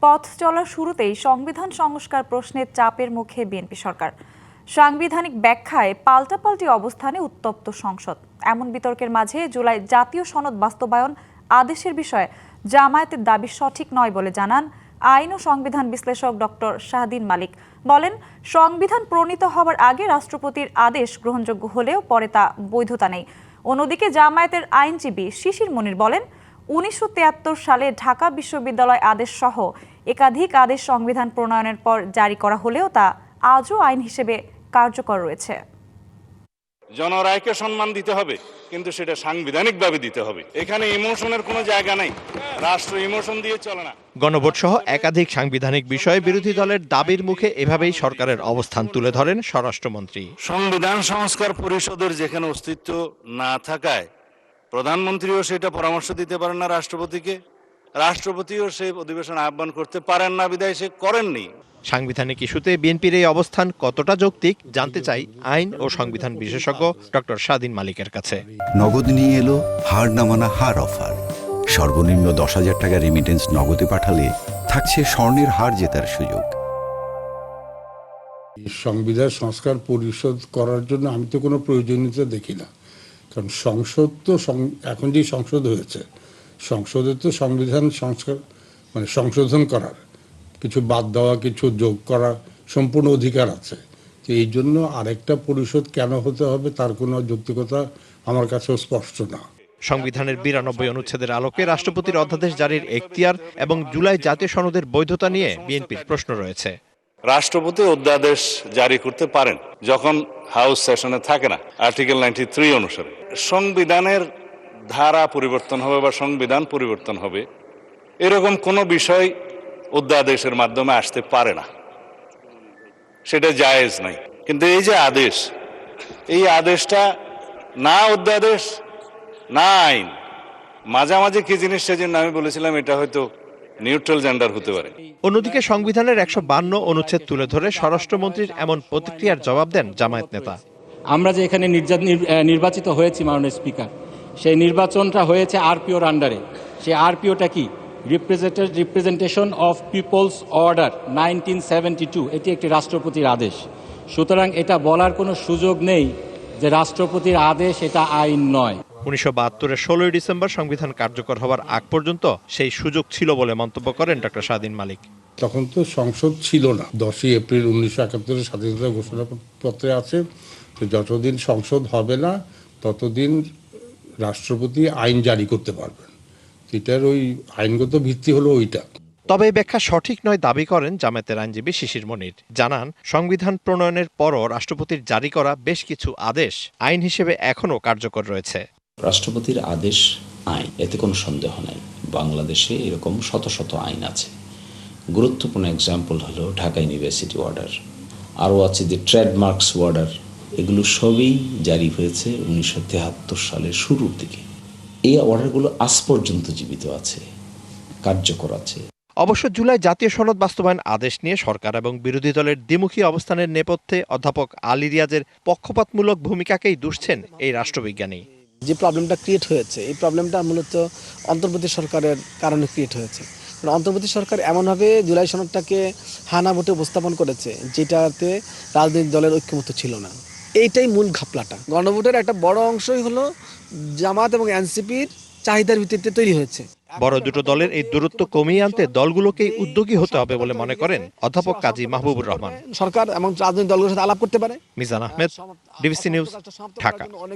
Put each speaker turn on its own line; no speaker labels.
পথ চলার শুরুতেই সংবিধান সংস্কার প্রশ্নের চাপের মুখে বিএনপি সরকার। সাংবিধানিক ব্যাখ্যায় পাল্টাপাল্টি অবস্থানে উত্তপ্ত সংসদ। এমন বিতর্কের মাঝে জুলাই জাতীয় সনদ বাস্তবায়ন আদেশের বিষয়ে জামায়াতের দাবি সঠিক নয় বলে জানান আইন ও সংবিধান বিশ্লেষক ডক্টর শাহদিন মালিক। বলেন, সংবিধান প্রণীত হওয়ার আগে রাষ্ট্রপতির আদেশ গ্রহণযোগ্য হলেও পরে তা বৈধতা নেই। অন্যদিকে জামায়াতের আইনজীবী শিশির মনির বলেন, 1973 সালে ঢাকা বিশ্ববিদ্যালয় আদেশ সহ একাধিক আদেশ সংবিধান প্রণয়নের পর জারি করা হলেও তা আজও আইন হিসেবে কার্যকর রয়েছে।
জনরায়কে সম্মান দিতে হবে, কিন্তু সেটা সাংবিধানিকভাবে দিতে হবে। এখানে ইমোশনের কোনো জায়গা নেই, রাষ্ট্র ইমোশন দিয়ে চলে না।
গণভোট সহ একাধিক সাংবিধানিক বিষয়ে বিরোধী দলের দাবির মুখে এভাবেই সরকারের অবস্থান তুলে ধরেন স্বরাষ্ট্রমন্ত্রী।
সংবিধান সংস্কার পরিষদের যেখানে অস্তিত্ব না থাকায় প্রধানমন্ত্রীও সেটা পরামর্শ দিতে পারেন না রাষ্ট্রপতিকে, রাষ্ট্রপতিও সেই অধিবেশন আহ্বান করতে পারেন না, বিধায় সে করেননি।
সাংবিধানিক ইস্যুতে বিএনপির এই অবস্থান কতটা যৌক্তিক জানতে চাই আইন ও সংবিধান বিশেষজ্ঞ ডক্টর শাহদিন মালিকের কাছে।
নগদ নিয়ে এলো হার না মানা হার অফার। সর্বনিম্ন 10,000 টাকা রেমিটেন্স নগদে পাঠালে থাকছে স্বর্ণের হার জেতার সুযোগ।
সংবিধান সংস্কার পরিষদ করার জন্য আমি তো কোনো প্রয়োজনীয়তা দেখি না, কারণ সংসদ তো এখন যে সংসদ হয়েছে, সংসদে তো সংবিধান সংস্কার মানে সংশোধন করার, কিছু বাদ দেওয়া, কিছু যোগ করা সম্পূর্ণ অধিকার আছে। তো এই জন্য আরেকটা পরিষদ কেন হতে হবে তার কোনো যৌক্তিকতা আমার কাছেও স্পষ্ট না।
সংবিধানের 92 অনুচ্ছেদের আলোকে রাষ্ট্রপতির অধ্যাদেশ জারির এখতিয়ার এবং জুলাই জাতীয় সনদের বৈধতা নিয়ে বিএনপির প্রশ্ন রয়েছে।
রাষ্ট্রপতি অধ্যাদেশ জারি করতে পারেন যখন হাউস সেশনে থাকে না, আর্টিকেল 93 অনুসারে। সংবিধানের ধারা পরিবর্তন হবে বা সংবিধান পরিবর্তন হবে, এরকম কোনো বিষয় অধ্যাদেশের মাধ্যমে আসতে পারে না, সেটা জায়েজ নাই। কিন্তু এই যে আদেশ, এই আদেশটা না অধ্যাদেশ না আইন, মাঝামাঝি কি জিনিস, সেজন্য আমি বলেছিলাম এটা হয়তো নিউট্রাল জেন্ডার হতে পারে।
অন্যদিকে সংবিধানের 152 অনুচ্ছেদ তুলে ধরে স্বরাষ্ট্রমন্ত্রীর এমন প্রতিক্রিয়ার জবাব দেন জামায়াত নেতা।
আমরা যে এখানে নির্বাচিত হয়েছি মাননীয় স্পিকার, সেই নির্বাচনটা হয়েছে আরপিওর আন্ডারে। সেই আরপিওটা কি? Representation of peoples order 1972। এটি একটি রাষ্ট্রপতির আদেশ। সুতরাং এটা বলার কোনো সুযোগ নেই যে রাষ্ট্রপতির আদেশ এটা আইন নয়।
1972-এর 16 ডিসেম্বর সংবিধান কার্যকর হওয়ার আগ পর্যন্ত সেই সুযোগ ছিল বলে মন্তব্য করেন ডক্টর শাহদিন মালিক।
তখন তো সংসদ ছিল না। 10ই এপ্রিল 1971 স্বাধীনতা ঘোষণাপত্রে আছে, তো যতদিন সংসদ হবে না ততদিন রাষ্ট্রপতি আইন জারি করতে পারবেন। এটার ওই আইনগত ভিত্তি হলো ওইটা।
তবে এই ব্যাখ্যা সঠিক নয় দাবি করেন জামায়াতের আইনজীবী শিশির মনির। জানান, সংবিধান প্রণয়নের পরও রাষ্ট্রপতির জারি করা বেশ কিছু আদেশ আইন হিসেবে এখনও কার্যকর রয়েছে।
রাষ্ট্রপতির আদেশ আইন, এতে কোনো সন্দেহ নাই। বাংলাদেশে এরকম শত শত আইন আছে। গুরুত্বপূর্ণ এক্সাম্পল হলো ঢাকা ইউনিভার্সিটি অর্ডার, আরও আছে যে ট্রেডমার্কস অর্ডার। এগুলো সবই জারি হয়েছে 1973 সালের শুরুর দিকে। এই অর্ডারগুলো আজ পর্যন্ত জীবিত আছে, কার্যকর আছে।
অবশ্য জুলাই জাতীয় সনদ বাস্তবায়ন আদেশ নিয়ে সরকার এবং বিরোধী দলের দ্বিমুখী অবস্থানের নেপথ্যে অধ্যাপক আলী রিয়াজের পক্ষপাতমূলক ভূমিকাকেই দুষছেন এই রাষ্ট্রবিজ্ঞানী।
যে প্রবলেমটা ক্রিয়েট হয়েছে, এই প্রবলেমটা মূলত অন্তর্বর্তী সরকারের কারণে ক্রিয়েট হয়েছে। অন্তর্বর্তী সরকার এমনভাবে জুলাই সনদটাকে হানা ভোটে উপস্থাপন করেছে যেটাতে রাজনৈতিক দলের ঐক্যমত্য ছিল না। এইটাই মূল ঘাপলাটা। গণভোটের একটা বড় অংশই হলো জামাত এবং এনসিপির চাহিদার ভিত্তিতে তৈরি হয়েছে।
বড় দুটো দলের এই দূরত্ব কমিয়ে আনতে দলগুলোকেই উদ্যোগী হতে হবে বলে মনে করেন অধ্যাপক কাজী মাহবুবুর রহমান।
সরকার এবং রাজনৈতিক দলগুলোর সাথে আলাপ করতে পারে।
Mizan Ahmed, DBC news, Dhaka.